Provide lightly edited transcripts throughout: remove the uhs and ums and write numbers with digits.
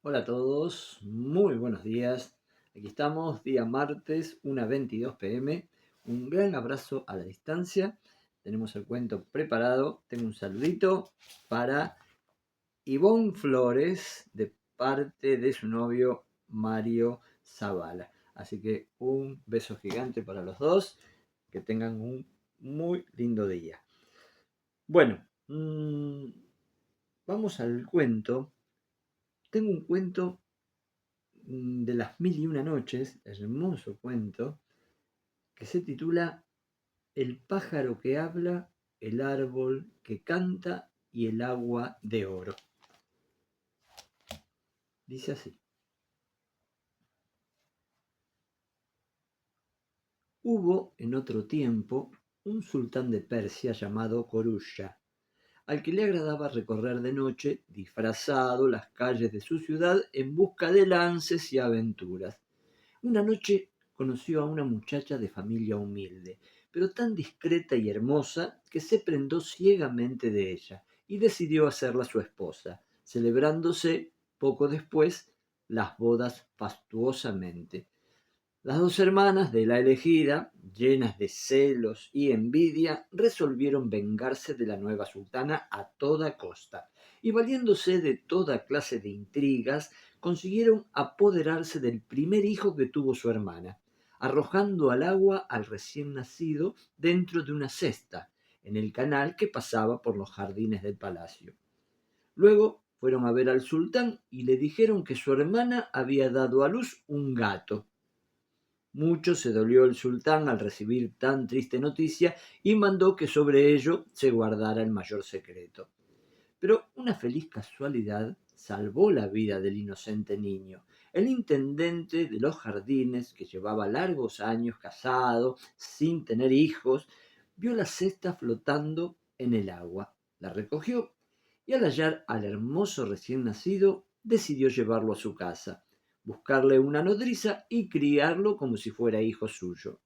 Hola a todos, muy buenos días. Aquí estamos, día martes, 1:22 p.m. Un gran abrazo a la distancia. Tenemos el cuento preparado. Tengo un saludito para Ivonne Flores de parte de su novio Mario Zavala. Así que un beso gigante para los dos. Que tengan un muy lindo día. Bueno, vamos al cuento. Tengo un cuento de las mil y una noches, hermoso cuento, que se titula El pájaro que habla, el árbol que canta y el agua de oro. Dice así. Hubo en otro tiempo un sultán de Persia llamado Corusha, al que le agradaba recorrer de noche, disfrazado, las calles de su ciudad en busca de lances y aventuras. Una noche conoció a una muchacha de familia humilde, pero tan discreta y hermosa que se prendó ciegamente de ella y decidió hacerla su esposa, celebrándose poco después las bodas fastuosamente. Las dos hermanas de la elegida, llenas de celos y envidia, resolvieron vengarse de la nueva sultana a toda costa, y valiéndose de toda clase de intrigas, consiguieron apoderarse del primer hijo que tuvo su hermana, arrojando al agua al recién nacido dentro de una cesta, en el canal que pasaba por los jardines del palacio. Luego fueron a ver al sultán y le dijeron que su hermana había dado a luz un gato. Mucho se dolió el sultán al recibir tan triste noticia y mandó que sobre ello se guardara el mayor secreto. Pero una feliz casualidad salvó la vida del inocente niño. El intendente de los jardines, que llevaba largos años casado, sin tener hijos, vio la cesta flotando en el agua. La recogió y al hallar al hermoso recién nacido, decidió llevarlo a su casa, buscarle una nodriza y criarlo como si fuera hijo suyo.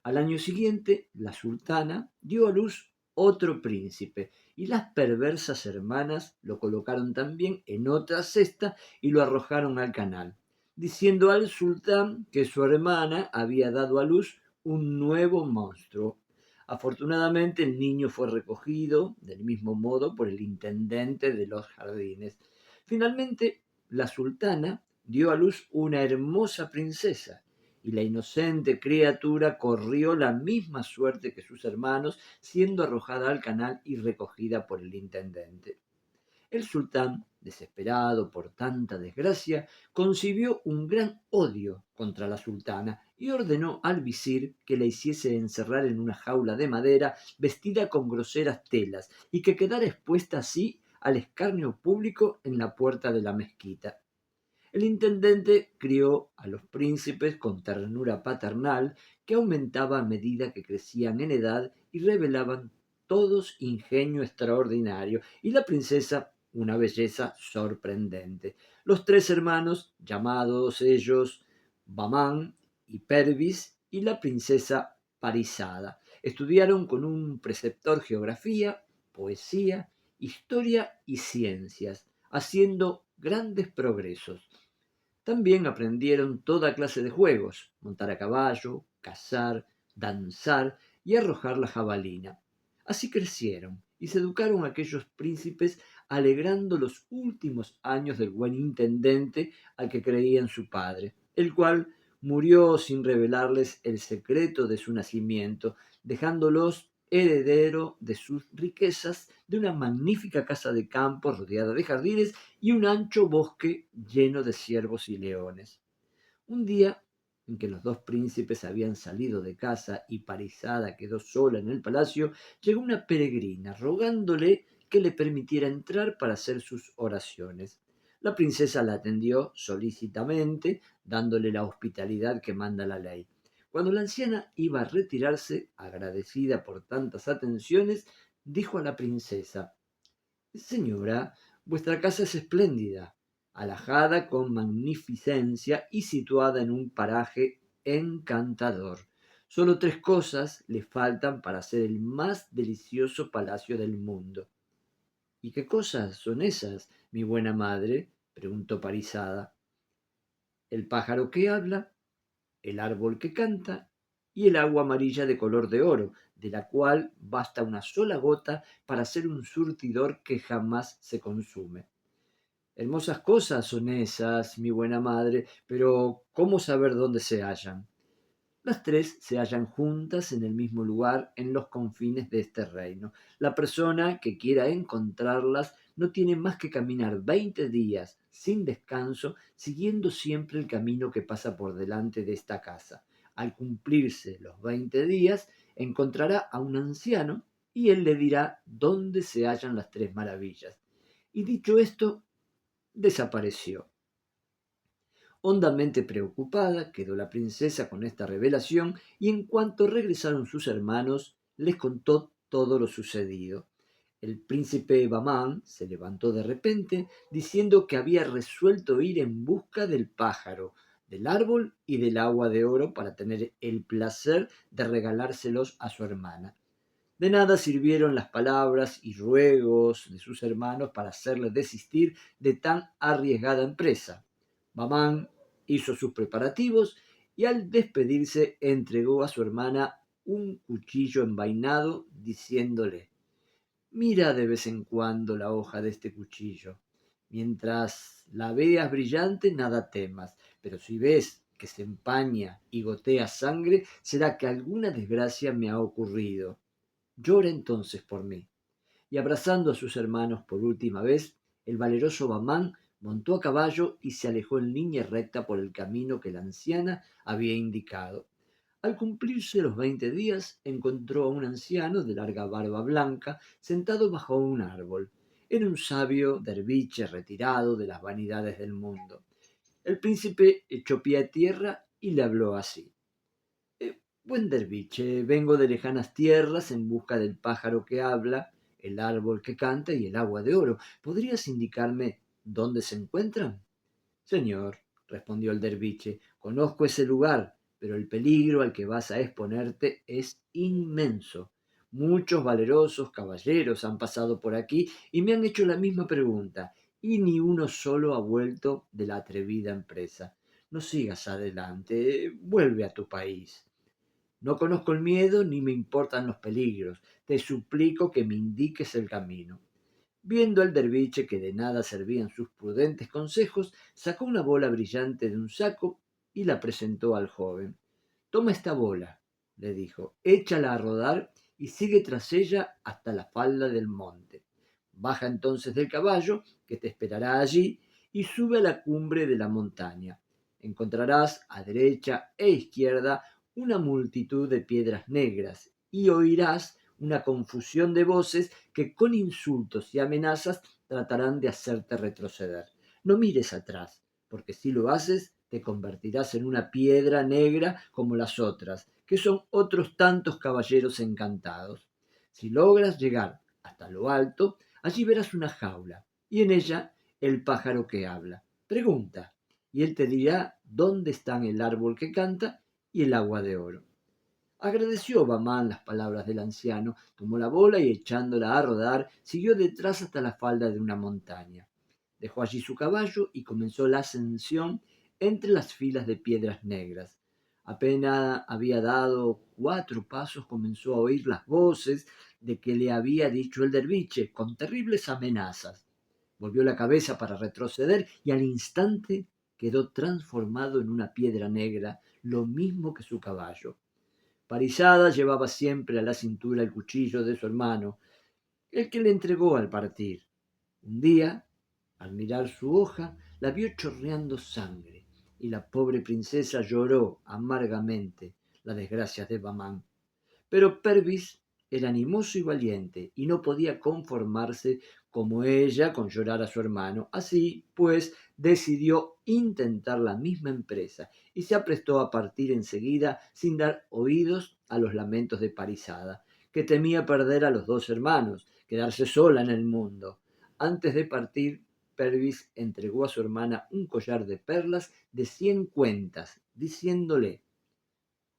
Al año siguiente, la sultana dio a luz otro príncipe, y las perversas hermanas lo colocaron también en otra cesta y lo arrojaron al canal, diciendo al sultán que su hermana había dado a luz un nuevo monstruo. Afortunadamente el niño fue recogido del mismo modo por el intendente de los jardines. Finalmente, la sultana dio a luz una hermosa princesa, y la inocente criatura corrió la misma suerte que sus hermanos, siendo arrojada al canal y recogida por el intendente. El sultán, desesperado por tanta desgracia, concibió un gran odio contra la sultana y ordenó al visir que la hiciese encerrar en una jaula de madera vestida con groseras telas y que quedara expuesta así al escarnio público en la puerta de la mezquita. El intendente crió a los príncipes con ternura paternal que aumentaba a medida que crecían en edad y revelaban todos ingenio extraordinario, y la princesa una belleza sorprendente. Los tres hermanos, llamados ellos Bamán y Pervis, y la princesa Parizada, estudiaron con un preceptor geografía, poesía, historia y ciencias, haciendo grandes progresos. También aprendieron toda clase de juegos: montar a caballo, cazar, danzar y arrojar la jabalina. Así crecieron y se educaron aquellos príncipes, alegrando los últimos años del buen intendente al que creían su padre, el cual murió sin revelarles el secreto de su nacimiento, dejándolos heredero de sus riquezas, de una magnífica casa de campo rodeada de jardines y un ancho bosque lleno de ciervos y leones. Un día en que los dos príncipes habían salido de casa y Parizada quedó sola en el palacio, llegó una peregrina rogándole que le permitiera entrar para hacer sus oraciones. La princesa la atendió solícitamente, dándole la hospitalidad que manda la ley. Cuando la anciana iba a retirarse, agradecida por tantas atenciones, dijo a la princesa: Señora, vuestra casa es espléndida, alhajada con magnificencia y situada en un paraje encantador. Solo tres cosas le faltan para ser el más delicioso palacio del mundo. ¿Y qué cosas son esas, mi buena madre? preguntó Parizada. El pájaro que habla, el árbol que canta y el agua amarilla de color de oro, de la cual basta una sola gota para hacer un surtidor que jamás se consume. Hermosas cosas son esas, mi buena madre, pero ¿cómo saber dónde se hallan? Las tres se hallan juntas en el mismo lugar en los confines de este reino. La persona que quiera encontrarlas no tiene más que caminar 20 días sin descanso, siguiendo siempre el camino que pasa por delante de esta casa. Al cumplirse los 20 días, encontrará a un anciano y él le dirá dónde se hallan las tres maravillas. Y dicho esto, desapareció. Hondamente preocupada quedó la princesa con esta revelación y en cuanto regresaron sus hermanos les contó todo lo sucedido. El príncipe Bahman se levantó de repente diciendo que había resuelto ir en busca del pájaro, del árbol y del agua de oro para tener el placer de regalárselos a su hermana. De nada sirvieron las palabras y ruegos de sus hermanos para hacerle desistir de tan arriesgada empresa. Mamán hizo sus preparativos y al despedirse entregó a su hermana un cuchillo envainado, diciéndole: mira de vez en cuando la hoja de este cuchillo. Mientras la veas brillante, nada temas, pero si ves que se empaña y gotea sangre, será que alguna desgracia me ha ocurrido. Llora entonces por mí. Y abrazando a sus hermanos por última vez, el valeroso Bamán montó a caballo y se alejó en línea recta por el camino que la anciana había indicado. Al cumplirse los 20 días, encontró a un anciano de larga barba blanca sentado bajo un árbol. Era un sabio derviche retirado de las vanidades del mundo. El príncipe echó pie a tierra y le habló así: buen derviche, vengo de lejanas tierras en busca del pájaro que habla, el árbol que canta y el agua de oro. ¿Podrías indicarme dónde se encuentran? Señor, respondió el derviche, conozco ese lugar, pero el peligro al que vas a exponerte es inmenso. Muchos valerosos caballeros han pasado por aquí y me han hecho la misma pregunta, y ni uno solo ha vuelto de la atrevida empresa. No sigas adelante, vuelve a tu país. No conozco el miedo ni me importan los peligros. Te suplico que me indiques el camino. Viendo el derviche que de nada servían sus prudentes consejos, sacó una bola brillante de un saco y la presentó al joven. Toma esta bola, le dijo, échala a rodar y sigue tras ella hasta la falda del monte. Baja entonces del caballo, que te esperará allí, y sube a la cumbre de la montaña. Encontrarás a derecha e izquierda una multitud de piedras negras y oirás una confusión de voces que con insultos y amenazas tratarán de hacerte retroceder. No mires atrás, porque si lo haces te convertirás en una piedra negra como las otras, que son otros tantos caballeros encantados. Si logras llegar hasta lo alto, allí verás una jaula, y en ella el pájaro que habla. Pregunta, y él te dirá dónde están el árbol que canta y el agua de oro. Agradeció Bamán las palabras del anciano, tomó la bola y echándola a rodar, siguió detrás hasta la falda de una montaña. Dejó allí su caballo y comenzó la ascensión entre las filas de piedras negras. Apenas había dado 4 pasos, comenzó a oír las voces de que le había dicho el derviche, con terribles amenazas. Volvió la cabeza para retroceder y al instante quedó transformado en una piedra negra, lo mismo que su caballo. Parizada llevaba siempre a la cintura el cuchillo de su hermano, el que le entregó al partir. Un día, al mirar su hoja, la vio chorreando sangre, y la pobre princesa lloró amargamente la desgracia de Bamán. Pero Pervis era animoso y valiente, y no podía conformarse como ella con llorar a su hermano. Así, pues, decidió intentar la misma empresa, y se aprestó a partir enseguida sin dar oídos a los lamentos de Parizada, que temía perder a los 2 hermanos, quedarse sola en el mundo. Antes de partir, Pervis entregó a su hermana un collar de perlas de 100 cuentas, diciéndole: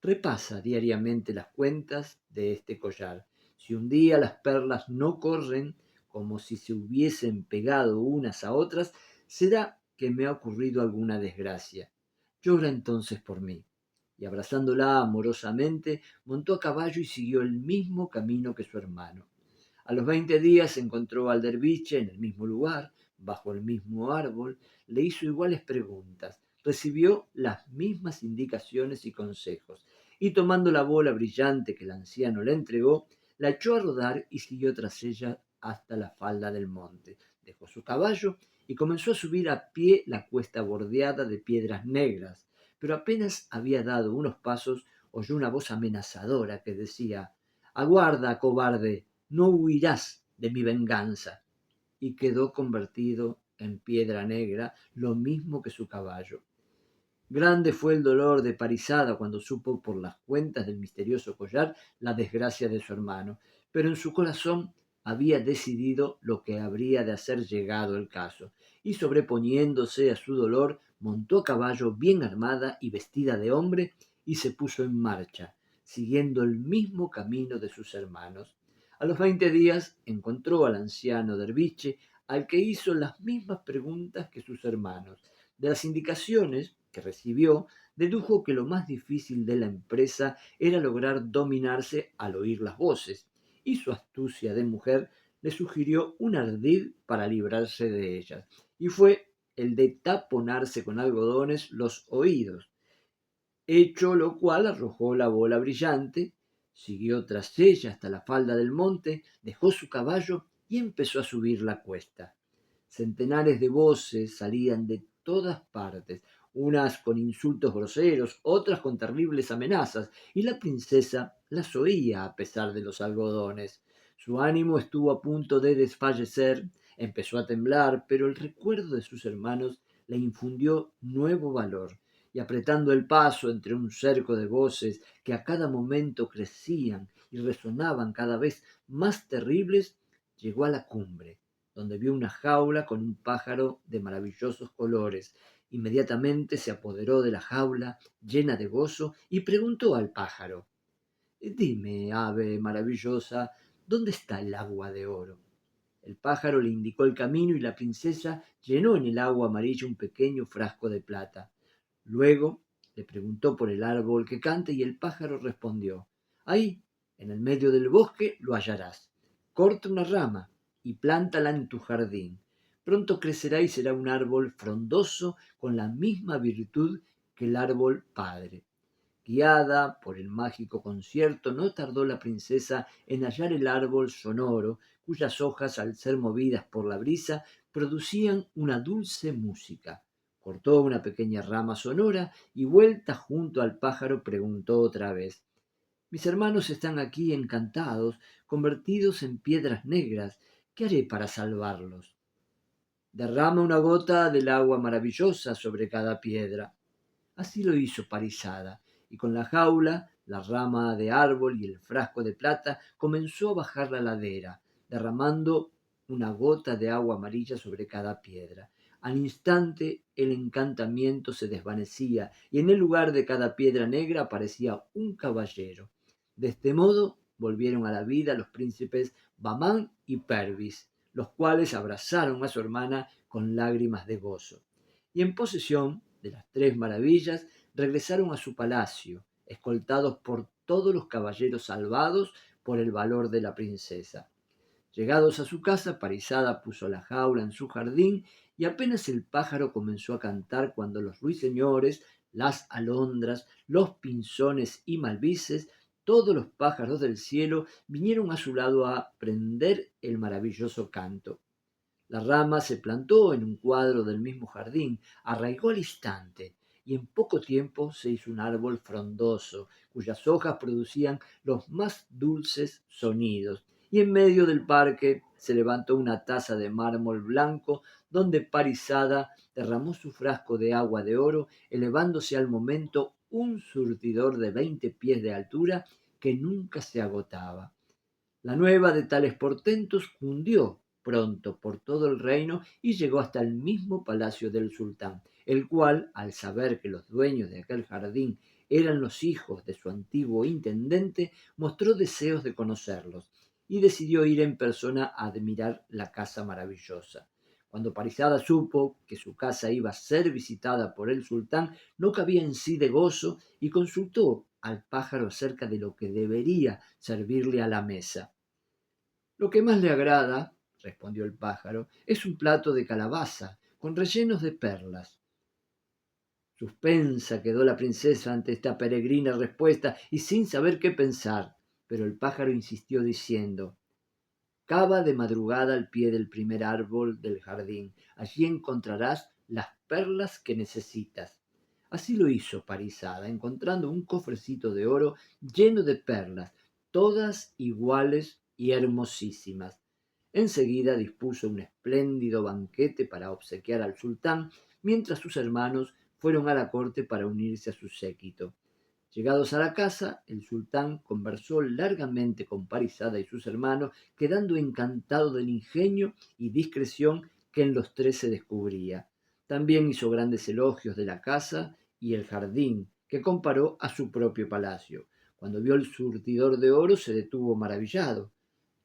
repasa diariamente las cuentas de este collar. Si un día las perlas no corren como si se hubiesen pegado unas a otras, será que me ha ocurrido alguna desgracia. Llora entonces por mí. Y abrazándola amorosamente, montó a caballo y siguió el mismo camino que su hermano. A los 20 días encontró al derviche en el mismo lugar, bajo el mismo árbol, le hizo iguales preguntas, recibió las mismas indicaciones y consejos, y tomando la bola brillante que el anciano le entregó, la echó a rodar y siguió tras ella hasta la falda del monte. Dejó su caballo y comenzó a subir a pie la cuesta bordeada de piedras negras, pero apenas había dado unos pasos, oyó una voz amenazadora que decía: «Aguarda, cobarde, no huirás de mi venganza», y quedó convertido en piedra negra, lo mismo que su caballo. Grande fue el dolor de Parizada cuando supo por las cuentas del misterioso collar la desgracia de su hermano, pero en su corazón había decidido lo que habría de hacer llegado el caso, y sobreponiéndose a su dolor, montó a caballo bien armada y vestida de hombre, y se puso en marcha, siguiendo el mismo camino de sus hermanos. A los 20 días encontró al anciano derviche, al que hizo las mismas preguntas que sus hermanos. De las indicaciones que recibió, dedujo que lo más difícil de la empresa era lograr dominarse al oír las voces, y su astucia de mujer le sugirió un ardid para librarse de ellas, y fue el de taponarse con algodones los oídos, hecho lo cual arrojó la bola brillante, siguió tras ella hasta la falda del monte, dejó su caballo y empezó a subir la cuesta. Centenares de voces salían de todas partes, unas con insultos groseros, otras con terribles amenazas, y la princesa las oía a pesar de los algodones. Su ánimo estuvo a punto de desfallecer, empezó a temblar, pero el recuerdo de sus hermanos le infundió nuevo valor, y apretando el paso entre un cerco de voces que a cada momento crecían y resonaban cada vez más terribles, llegó a la cumbre, donde vio una jaula con un pájaro de maravillosos colores. Inmediatamente se apoderó de la jaula, llena de gozo, y preguntó al pájaro: «Dime, ave maravillosa, ¿dónde está el agua de oro?». El pájaro le indicó el camino y la princesa llenó en el agua amarilla un pequeño frasco de plata. Luego le preguntó por el árbol que canta y el pájaro respondió: «Ahí, en el medio del bosque, lo hallarás. Corta una rama y plántala en tu jardín. Pronto crecerá y será un árbol frondoso con la misma virtud que el árbol padre». Guiada por el mágico concierto, no tardó la princesa en hallar el árbol sonoro, cuyas hojas, al ser movidas por la brisa, producían una dulce música. Cortó una pequeña rama sonora y, vuelta junto al pájaro, preguntó otra vez: «Mis hermanos están aquí encantados, convertidos en piedras negras. ¿Qué haré para salvarlos?». «Derrama una gota del agua maravillosa sobre cada piedra». Así lo hizo Parizada, y con la jaula, la rama de árbol y el frasco de plata comenzó a bajar la ladera, derramando una gota de agua amarilla sobre cada piedra. Al instante el encantamiento se desvanecía y en el lugar de cada piedra negra aparecía un caballero. De este modo volvieron a la vida los príncipes Bamán y Pervis, los cuales abrazaron a su hermana con lágrimas de gozo. Y en posesión de las tres maravillas, regresaron a su palacio, escoltados por todos los caballeros salvados por el valor de la princesa. Llegados a su casa, Parizada puso la jaula en su jardín y apenas el pájaro comenzó a cantar cuando los ruiseñores, las alondras, los pinzones y malvices, todos los pájaros del cielo vinieron a su lado a prender el maravilloso canto. La rama se plantó en un cuadro del mismo jardín, arraigó al instante, y en poco tiempo se hizo un árbol frondoso, cuyas hojas producían los más dulces sonidos, y en medio del parque se levantó una taza de mármol blanco, donde Parizada derramó su frasco de agua de oro, elevándose al momento un surtidor de 20 pies de altura que nunca se agotaba. La nueva de tales portentos cundió pronto por todo el reino y llegó hasta el mismo palacio del sultán, el cual, al saber que los dueños de aquel jardín eran los hijos de su antiguo intendente, mostró deseos de conocerlos y decidió ir en persona a admirar la casa maravillosa. Cuando Parizada supo que su casa iba a ser visitada por el sultán, no cabía en sí de gozo y consultó al pájaro acerca de lo que debería servirle a la mesa. Lo que más le agrada, respondió el pájaro, es un plato de calabaza con rellenos de perlas. Suspensa quedó la princesa ante esta peregrina respuesta y sin saber qué pensar, pero el pájaro insistió diciendo: cava de madrugada al pie del primer árbol del jardín. Allí encontrarás las perlas que necesitas. Así lo hizo Parizada, encontrando un cofrecito de oro lleno de perlas, todas iguales y hermosísimas. Enseguida dispuso un espléndido banquete para obsequiar al sultán, mientras sus hermanos fueron a la corte para unirse a su séquito. Llegados a la casa, el sultán conversó largamente con Parizada y sus hermanos, quedando encantado del ingenio y discreción que en los tres se descubría. También hizo grandes elogios de la casa y el jardín, que comparó a su propio palacio. Cuando vio el surtidor de oro, se detuvo maravillado.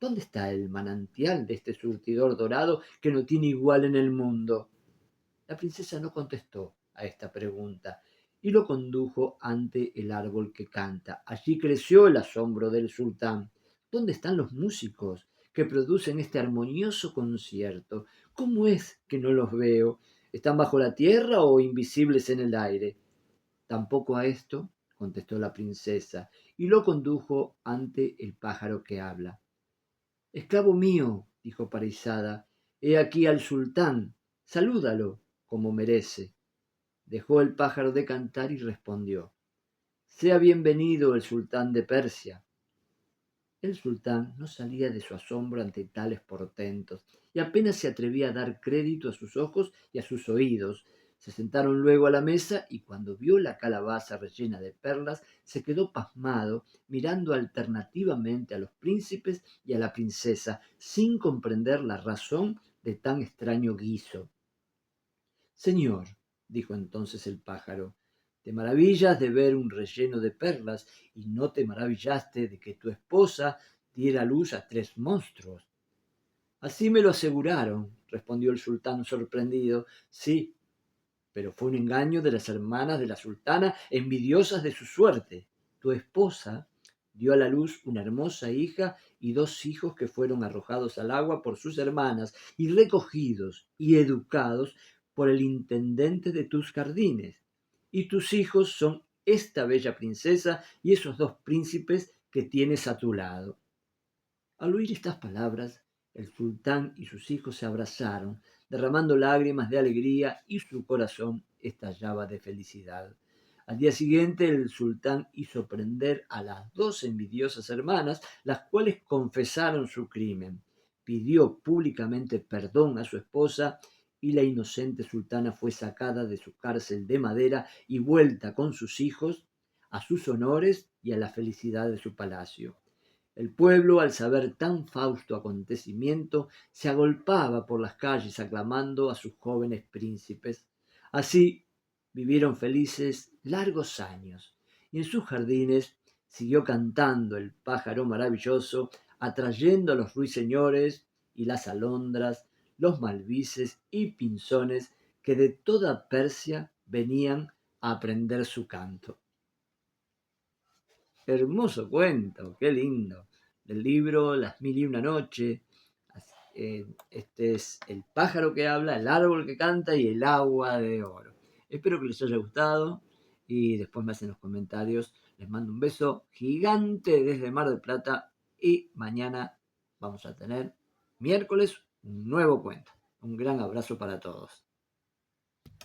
¿Dónde está el manantial de este surtidor dorado que no tiene igual en el mundo? La princesa no contestó a esta pregunta y lo condujo ante el árbol que canta. Allí creció el asombro del sultán. ¿Dónde están los músicos que producen este armonioso concierto? ¿Cómo es que no los veo? ¿Están bajo la tierra o invisibles en el aire? Tampoco a esto contestó la princesa y lo condujo ante el pájaro que habla. Esclavo mío, dijo Parizada, he aquí al sultán, salúdalo como merece. Dejó el pájaro de cantar y respondió: sea bienvenido el sultán de Persia. El sultán no salía de su asombro ante tales portentos y apenas se atrevía a dar crédito a sus ojos y a sus oídos. Se sentaron luego a la mesa y cuando vio la calabaza rellena de perlas se quedó pasmado, mirando alternativamente a los príncipes y a la princesa, sin comprender la razón de tan extraño guiso. Señor, dijo entonces el pájaro, te maravillas de ver un relleno de perlas y no te maravillaste de que tu esposa diera luz a tres monstruos. Así me lo aseguraron, respondió el sultán sorprendido. Sí, pero fue un engaño de las hermanas de la sultana, envidiosas de su suerte. Tu esposa dio a la luz una hermosa hija y dos hijos que fueron arrojados al agua por sus hermanas y recogidos y educados por el intendente de tus jardines. Y tus hijos son esta bella princesa y esos dos príncipes que tienes a tu lado. Al oír estas palabras, el sultán y sus hijos se abrazaron, derramando lágrimas de alegría y su corazón estallaba de felicidad. Al día siguiente el sultán hizo prender a las dos envidiosas hermanas, las cuales confesaron su crimen. Pidió públicamente perdón a su esposa y la inocente sultana fue sacada de su cárcel de madera y vuelta con sus hijos a sus honores y a la felicidad de su palacio. El pueblo, al saber tan fausto acontecimiento, se agolpaba por las calles aclamando a sus jóvenes príncipes. Así vivieron felices largos años, y en sus jardines siguió cantando el pájaro maravilloso, atrayendo a los ruiseñores y las alondras, los malvices y pinzones que de toda Persia venían a aprender su canto. Hermoso cuento, qué lindo. Del libro Las mil y una noche. Este es el pájaro que habla, el árbol que canta y el agua de oro. Espero que les haya gustado y después me hacen los comentarios. Les mando un beso gigante desde Mar del Plata y mañana vamos a tener miércoles un nuevo cuento. Un gran abrazo para todos.